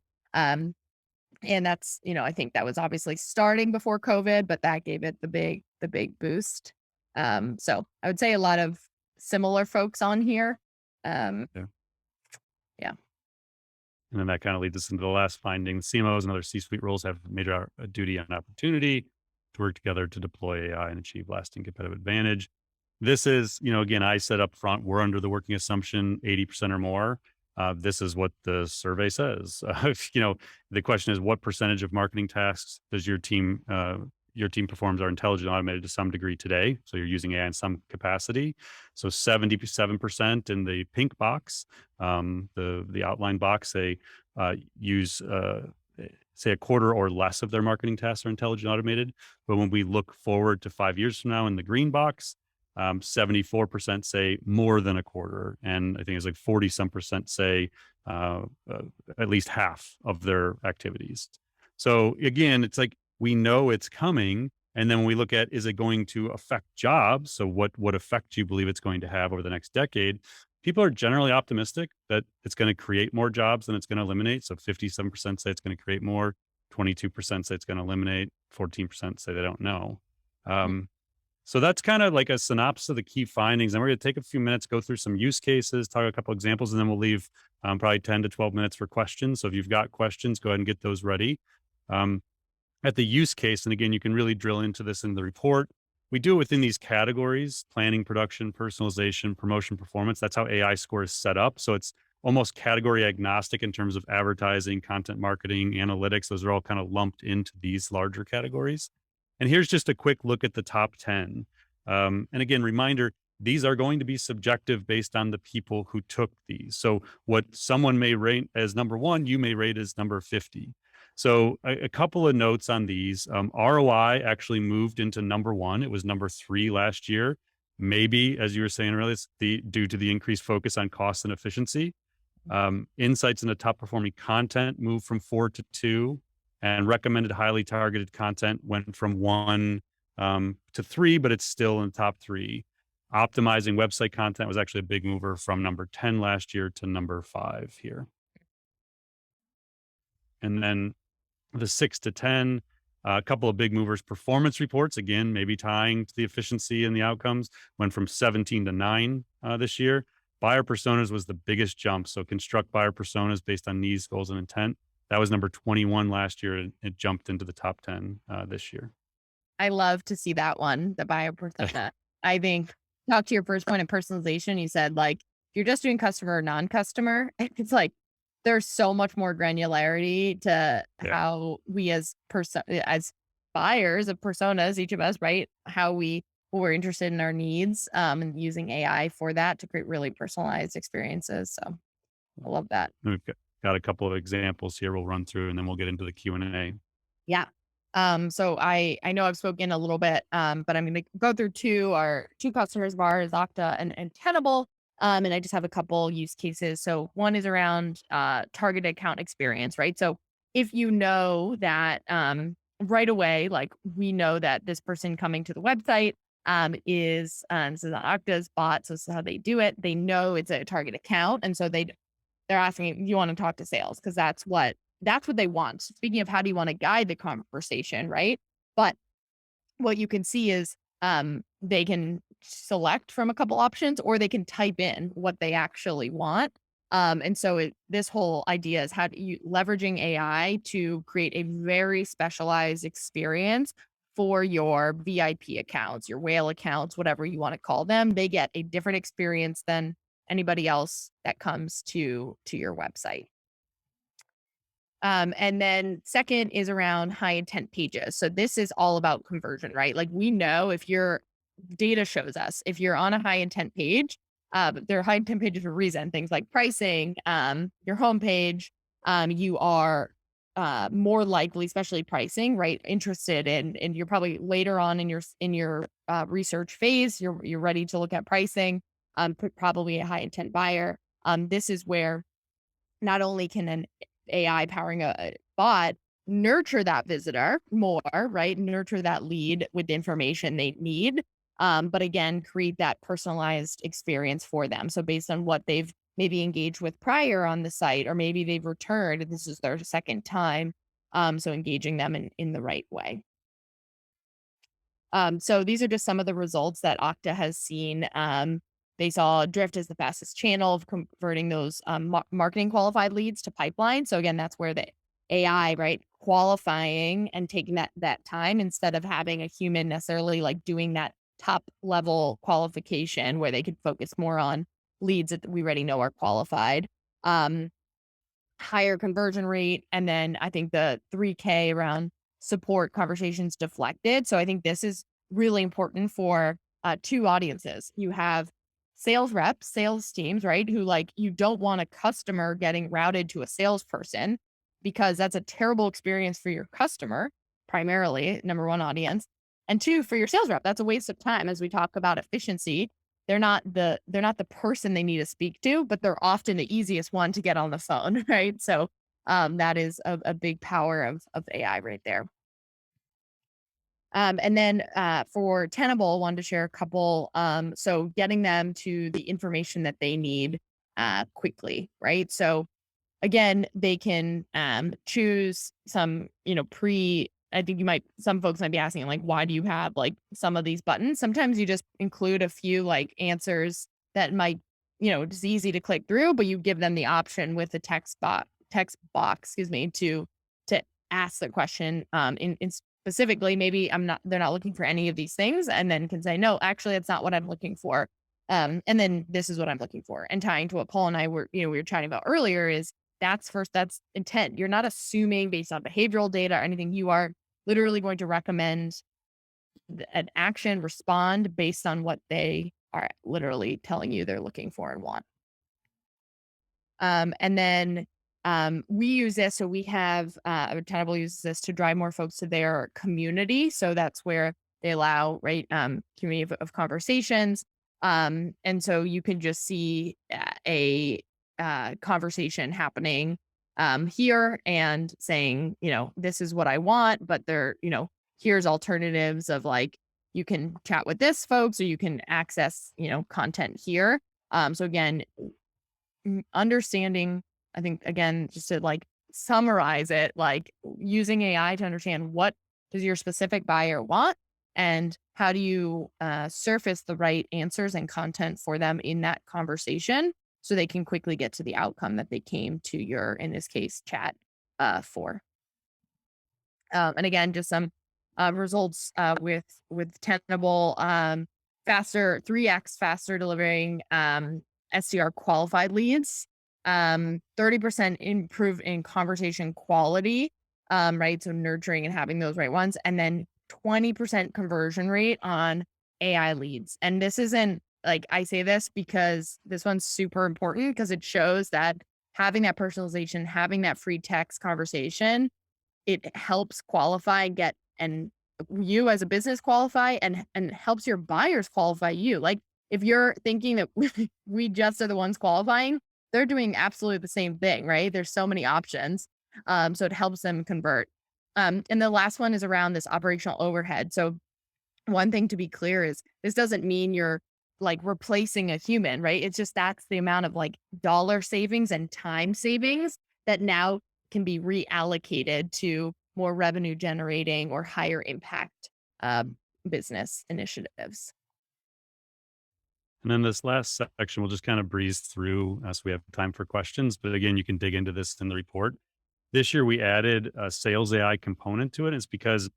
and that's, I think that was obviously starting before COVID, but that gave it the big boost. So I would say a lot of similar folks on here. Um, Yeah. yeah. And then that kind of leads us into the last finding. CMOs and other C-suite roles have major duty and opportunity to work together to deploy AI and achieve lasting competitive advantage. This is, again, I said up front, we're under the working assumption 80% or more. This is what the survey says. The question is, what percentage of marketing tasks does your team performs are intelligent automated to some degree today? So you're using AI in some capacity. So 77% in the pink box, the outline box, they use say a quarter or less of their marketing tasks are intelligent automated. But when we look forward to 5 years from now in the green box, 74% say more than a quarter. And I think it's like 40 some percent say uh, uh, at least half of their activities. So again, it's like we know it's coming. And then when we look at, is it going to affect jobs? So what effect do you believe it's going to have over the next decade? People are generally optimistic that it's going to create more jobs than it's going to eliminate. So 57% say it's going to create more, 22% say it's going to eliminate, 14% say they don't know. Um, so that's kind of like a synopsis of the key findings. And we're going to take a few minutes, go through some use cases, talk a couple examples, and then we'll leave probably 10 to 12 minutes for questions. So if you've got questions, go ahead and get those ready. Um, at the use case, and again, you can really drill into this in the report. We do it within these categories: planning, production, personalization, promotion, performance. That's how AI score is set up. So it's almost category agnostic in terms of advertising, content marketing, analytics. Those are all kind of lumped into these larger categories. And here's just a quick look at the top 10. And again, reminder, these are going to be subjective based on the people who took these. So what someone may rate as number one, you may rate as number 50. So a couple of notes on these. ROI actually moved into number one. It was number 3 last year. Maybe, as you were saying earlier, it's due to the increased focus on cost and efficiency. Insights into top performing content moved from 4 to 2, and recommended highly targeted content went from 1 to 3, but it's still in the top 3. Optimizing website content was actually a big mover from number 10 last year to number 5 here. And then the 6 to 10, a couple of big movers. Performance reports, again, maybe tying to the efficiency and the outcomes, went from 17 to 9 this year. Buyer personas was the biggest jump. So construct buyer personas based on needs, goals, and intent. That was number 21 last year, and it jumped into the top 10 this year. I love to see that one, the buyer persona. I think, talk to your first point of personalization. You said, like, if you're just doing customer or non-customer, it's like there's so much more granularity to Yeah. how we as buyers of personas, each of us, right? How we're interested in our needs, and using AI for that to create really personalized experiences. So I love that. We've got a couple of examples here we'll run through, and then we'll get into the Q&A. Yeah. So I know I've spoken a little bit, but I'm going to go through our two customers of ours, Okta and Tenable. And I just have a couple use cases. So one is around target account experience, right? So if you know that right away, like we know that this person coming to the website is this is Okta's bot, so this is how they do it. They know it's a target account, and so they're asking, you want to talk to sales, because that's what they want. Speaking of, how do you want to guide the conversation, right? But what you can see is they can select from a couple options, or they can type in what they actually want. And so this whole idea is, how do you leveraging AI to create a very specialized experience for your VIP accounts, your whale accounts, whatever you want to call them. They get a different experience than anybody else that comes to your website. And then second is around high intent pages. So this is all about conversion, right? Like, we know, if your data shows us, if you're on a high intent page, they're high intent pages for a reason. Things like pricing, your homepage, you are more likely, especially pricing, right? Interested in, and you're probably later on in your research phase, you're ready to look at pricing, probably a high intent buyer. This is where not only can an AI powering a bot nurture that visitor more, right? Nurture that lead with the information they need. But again, create that personalized experience for them. So based on what they've maybe engaged with prior on the site, or maybe they've returned, and this is their second time. So engaging them in the right way. So these are just some of the results that Okta has seen. They saw Drift as the fastest channel of converting those marketing qualified leads to pipeline. So again, that's where the AI, right, qualifying and taking that time, instead of having a human necessarily like doing that top level qualification, where they could focus more on leads that we already know are qualified. Higher conversion rate. And then I think the 3K around support conversations deflected. So I think this is really important for two audiences. You have sales reps, sales teams, right? Who, like, you don't want a customer getting routed to a salesperson, because that's a terrible experience for your customer, primarily, number one audience. And two, for your sales rep, that's a waste of time. As we talk about efficiency, they're not the person they need to speak to, but they're often the easiest one to get on the phone, right? So that is a big power of AI right there. And then for Tenable, wanted to share a couple. So getting them to the information that they need quickly, right? So again, they can choose some, I think some folks might be asking, like, why do you have like some of these buttons? Sometimes you just include a few like answers that might, it's easy to click through, but you give them the option with the text box, excuse me, to ask the question in specifically, maybe they're not looking for any of these things, and then can say, no, actually, that's not what I'm looking for. And then this is what I'm looking for. And tying to what Paul and I we were chatting about earlier is that's intent. You're not assuming based on behavioral data or anything. You are literally going to recommend an action, respond based on what they are literally telling you they're looking for and want. And then we use this. So we have Tenable uses this to drive more folks to their community. So that's where they allow, right, community of conversations. And so you can just see a conversation happening here and saying, this is what I want, but here's alternatives of like, you can chat with this folks or you can access, content here. So again, understanding, I think, again, just to like summarize it, like using AI to understand what does your specific buyer want and how do you surface the right answers and content for them in that conversation so they can quickly get to the outcome that they came to your, in this case, chat for. And again, just some results with Tenable, faster, 3x faster delivering SDR qualified leads, 30% improve in conversation quality, right? So nurturing and having those right ones, and then 20% conversion rate on AI leads. And this isn't like, I say this because this one's super important because it shows that having that personalization, having that free text conversation, it helps qualify, and you as a business qualify and helps your buyers qualify you. Like if you're thinking that we just are the ones qualifying, they're doing absolutely the same thing, right? There's so many options. So it helps them convert. And the last one is around this operational overhead. So one thing to be clear is this doesn't mean you're like replacing a human, right? It's just that's the amount of like dollar savings and time savings that now can be reallocated to more revenue generating or higher impact business initiatives. And then this last section, we'll just kind of breeze through so we have time for questions. But again, you can dig into this in the report. This year, we added a sales AI component to it. It's because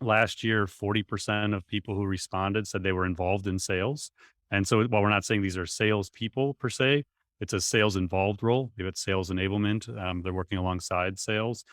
last year, 40% of people who responded said they were involved in sales. And so while we're not saying these are sales people per se, it's a sales involved role. If it's sales enablement, they're working alongside sales.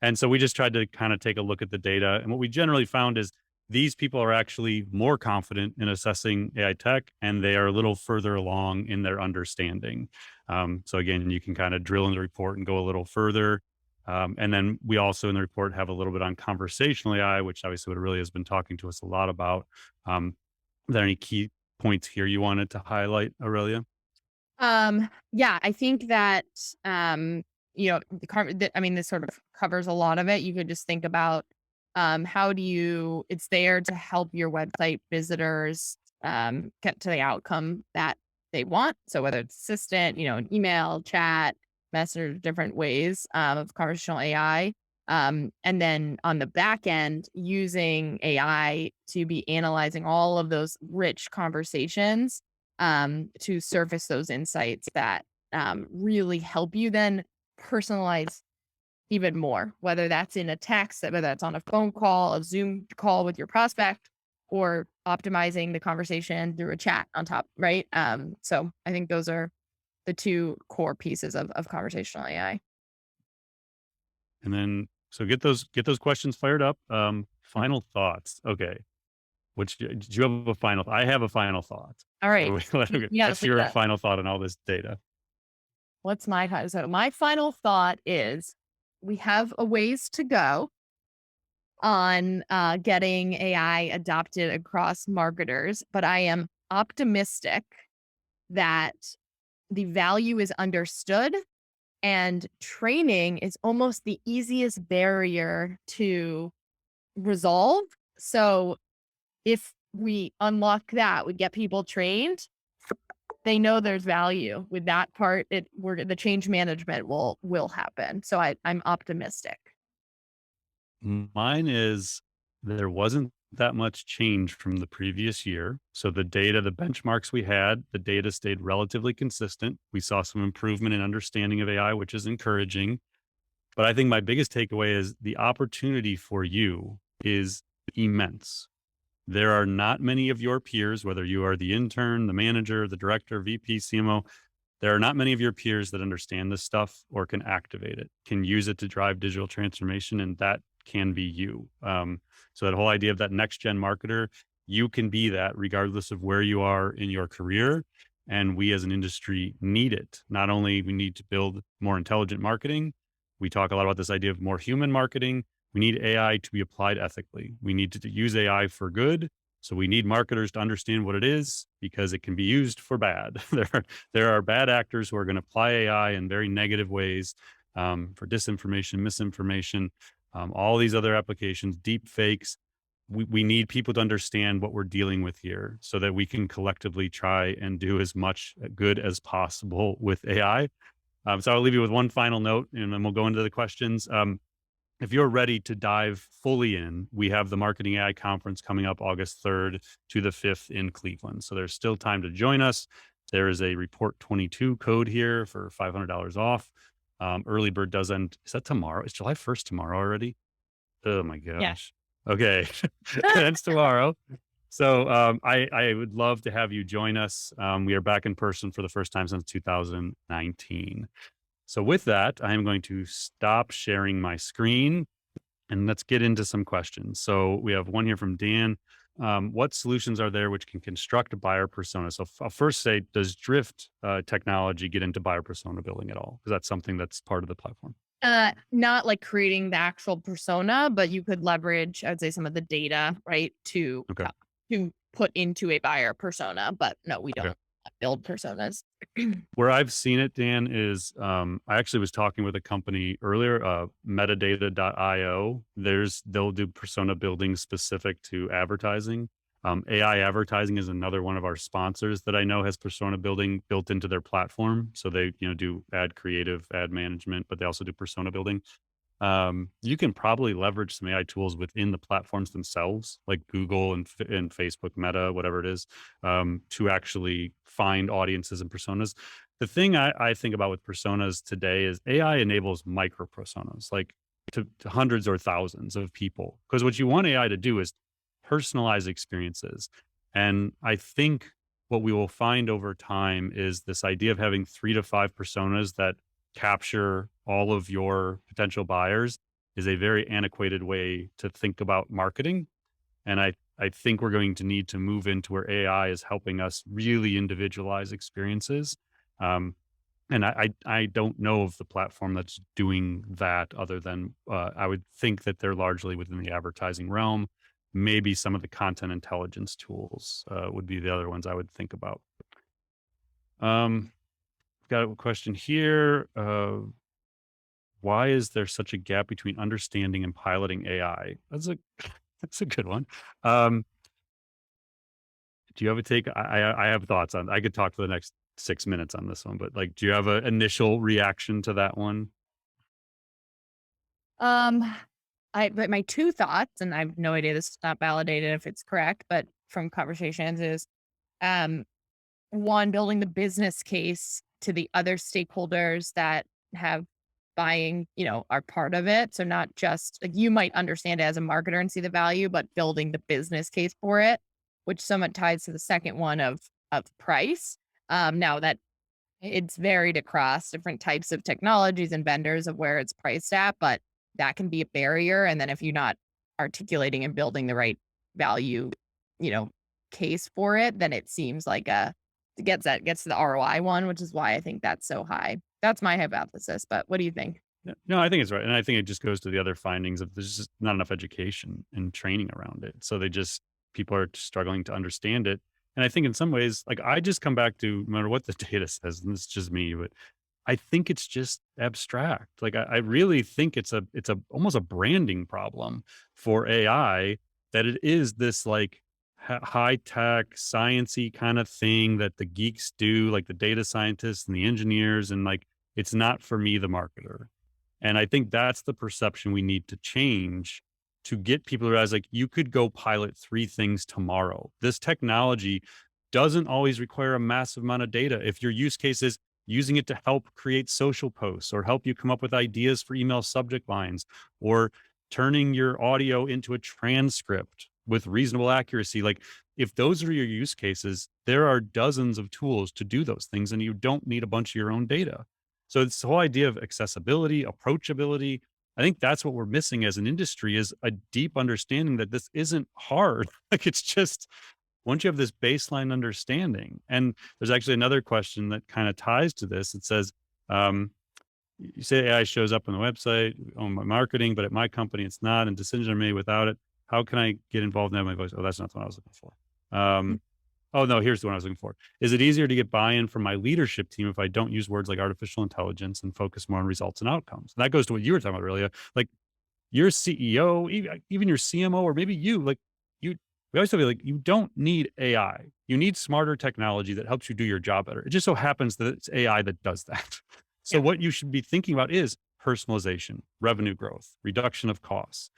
And so we just tried to kind of take a look at the data. And what we generally found is these people are actually more confident in assessing AI tech, and they are a little further along in their understanding. So again, you can kind of drill in the report and go a little further. And then we also in the report have a little bit on conversational AI, which obviously what Aurelia has been talking to us a lot about. Are there any key points here you wanted to highlight, Aurelia? Yeah, I think that, this sort of covers a lot of it. You could just think about, it's there to help your website visitors, get to the outcome that they want. So whether it's assistant, an email, chat, message, different ways, of conversational AI. And then on the back end, using AI to be analyzing all of those rich conversations to surface those insights that really help you then personalize even more, whether that's in a text, whether that's on a phone call, a Zoom call with your prospect, or optimizing the conversation through a chat on top, right? So I think those are the two core pieces of conversational AI. And then, so get those questions fired up. Final thoughts. Okay. Do you have a final? I have a final thought. All right. What's your final thought on all this data? What's my so my final thought is we have a ways to go, on getting AI adopted across marketers, but I am optimistic that the value is understood and training is almost the easiest barrier to resolve. So if we unlock that, we get people trained, they know there's value with that part. The change management will happen. So I'm optimistic. Mine is there wasn't that much change from the previous year. So the data, the benchmarks we had, the data stayed relatively consistent. We saw some improvement in understanding of AI, which is encouraging. But I think my biggest takeaway is the opportunity for you is immense. There are not many of your peers, whether you are the intern, the manager, the director, VP, CMO, there are not many of your peers that understand this stuff or can activate it, can use it to drive digital transformation, and that can be you. So that whole idea of that next gen marketer, you can be that regardless of where you are in your career. And we as an industry need it. Not only we need to build more intelligent marketing, we talk a lot about this idea of more human marketing. We need AI to be applied ethically. We need to use AI for good. So we need marketers to understand what it is because it can be used for bad. There are bad actors who are going to apply AI in very negative ways for disinformation, misinformation, all these other applications, deep fakes. We need people to understand what we're dealing with here so that we can collectively try and do as much good as possible with AI. So I'll leave you with one final note and then we'll go into the questions. If you're ready to dive fully in, we have the Marketing AI conference coming up August 3rd to the 5th in Cleveland. So there's still time to join us. There is a report 22 code here for $500 off. Early bird does end. Is that tomorrow? Is July 1st tomorrow already? Oh my Yeah. gosh. Okay. That's tomorrow. So I would love to have you join us. We are back in person for the first time since 2019. So with that, I am going to stop sharing my screen and let's get into some questions. So we have one here from Dan. What solutions are there which can construct a buyer persona? So I'll first say, does Drift technology get into buyer persona building at all? Because that's something that's part of the platform. Not like creating the actual persona, but you could leverage, I would say, some of the data, right, Okay. to put into a buyer persona. But no, we don't Okay. build personas. Where I've seen it, Dan, is I actually was talking with a company earlier, metadata.io. They'll do persona building specific to advertising. AI advertising is another one of our sponsors that I know has persona building built into their platform. So they, do ad creative, ad management, but they also do persona building. You can probably leverage some AI tools within the platforms themselves, like Google and Facebook, Meta, whatever it is, to actually find audiences and personas. The thing I think about with personas today is AI enables micro personas, like to hundreds or thousands of people. Because what you want AI to do is personalize experiences. And I think what we will find over time is this idea of having 3 to 5 personas that capture all of your potential buyers is a very antiquated way to think about marketing. And I think we're going to need to move into where AI is helping us really individualize experiences. And I don't know of the platform that's doing that other than I would think that they're largely within the advertising realm. Maybe some of the content intelligence tools would be the other ones I would think about. Got a question here. Why is there such a gap between understanding and piloting AI? That's a good one. Do you have a take? I have thoughts on. I could talk for the next 6 minutes on this one, but do you have an initial reaction to that one? Um, but my two thoughts, and I have no idea, this is not validated if it's correct, but from conversations is, um, one, building the business case to the other stakeholders that have buying, are part of it. So not just like you might understand it as a marketer and see the value, but building the business case for it, which somewhat ties to the second one of price. Now that it's varied across different types of technologies and vendors of where it's priced at, but that can be a barrier. And then if you're not articulating and building the right value, you know, case for it, then it seems like gets to the ROI one, which is why I think that's so high. That's my hypothesis. But what do you think? No, I think it's right. And I think it just goes to the other findings of there's just not enough education and training around it. So people are struggling to understand it. And I think in some ways, like I just come back to no matter what the data says, and it's just me, but I think it's just abstract. Like I really think it's a almost a branding problem for AI that it is this like high tech sciency kind of thing that the geeks do, like the data scientists and the engineers, and like it's not for me, the marketer. And I think that's the perception we need to change to get people to realize like you could go pilot three things tomorrow. This technology doesn't always require a massive amount of data. If your use case is using it to help create social posts or help you come up with ideas for email subject lines or turning your audio into a transcript with reasonable accuracy, like if those are your use cases, there are dozens of tools to do those things and you don't need a bunch of your own data. So it's the whole idea of accessibility, approachability. I think that's what we're missing as an industry is a deep understanding that this isn't hard. Like it's just once you have this baseline understanding, and there's actually another question that kind of ties to this. It says, you say AI shows up on the website on my marketing, but at my company, it's not, and decisions are made without it. How can I get involved and have my voice? Oh, that's not the one I was looking for. Oh, no, here's the one I was looking for. Is it easier to get buy-in from my leadership team if I don't use words like artificial intelligence and focus more on results and outcomes? And that goes to what you were talking about earlier. Like your CEO, even your CMO, or maybe you, like you, we always tell you, like, you don't need AI. You need smarter technology that helps you do your job better. It just so happens that it's AI that does that. So Yeah. what you should be thinking about is personalization, revenue growth, reduction of costs,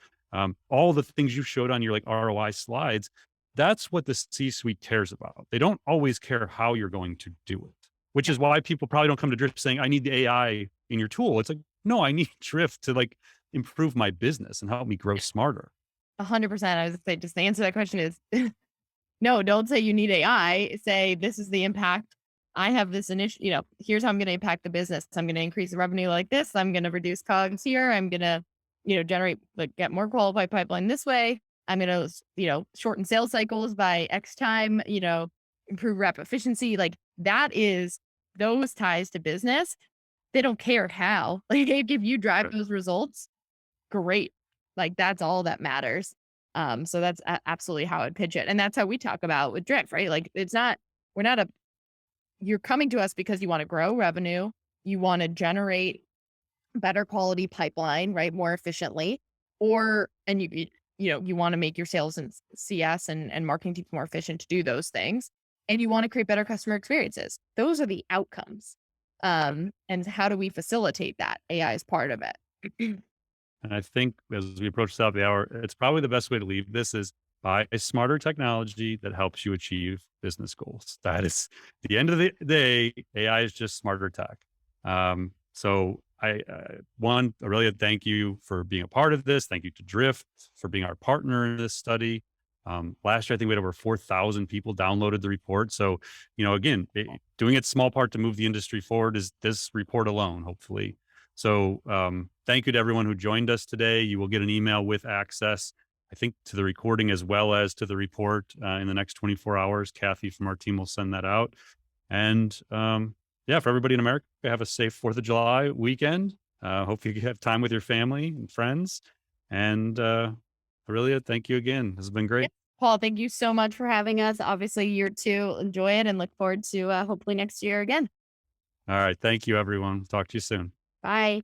all the things you showed on your like ROI slides. That's what the C-suite cares about. They don't always care how you're going to do it, which Yeah. is why people probably don't come to Drift saying, I need the AI in your tool. It's like, no, I need Drift to like improve my business and help me grow smarter. 100%. I was gonna say, just the answer to that question is no, don't say you need AI. Say this is the impact. I have this initiative, here's how I'm going to impact the business. I'm going to increase the revenue like this. I'm going to reduce COGS here. I'm going to, generate, like get more qualified pipeline this way. I'm going to, shorten sales cycles by X time, improve rep efficiency. Like that is those ties to business. They don't care how. Like if you drive those results, great. Like that's all that matters. So that's absolutely how I'd pitch it. And that's how we talk about with Drift, right? Like we're not you're coming to us because you want to grow revenue. You want to generate better quality pipeline, right? More efficiently, and you want to make your sales and CS and marketing teams more efficient to do those things. And you want to create better customer experiences. Those are the outcomes. And how do we facilitate that? AI is part of it. And I think as we approach the top of the hour, it's probably the best way to leave this is buy a smarter technology that helps you achieve business goals. That is the end of the day. AI is just smarter tech. So Aurelia, thank you for being a part of this. Thank you to Drift for being our partner in this study. Last year, I think we had over 4,000 people downloaded the report. So, again, doing its small part to move the industry forward is this report alone, hopefully. So thank you to everyone who joined us today. You will get an email with access, I think, to the recording as well as to the report in the next 24 hours. Kathy from our team will send that out. And yeah, for everybody in America, have a safe 4th of July weekend. Hopefully you have time with your family and friends. And Aurelia, thank you again. This has been great. Paul, thank you so much for having us. Obviously, year 2, enjoy it and look forward to hopefully next year again. All right. Thank you, everyone. Talk to you soon. Bye.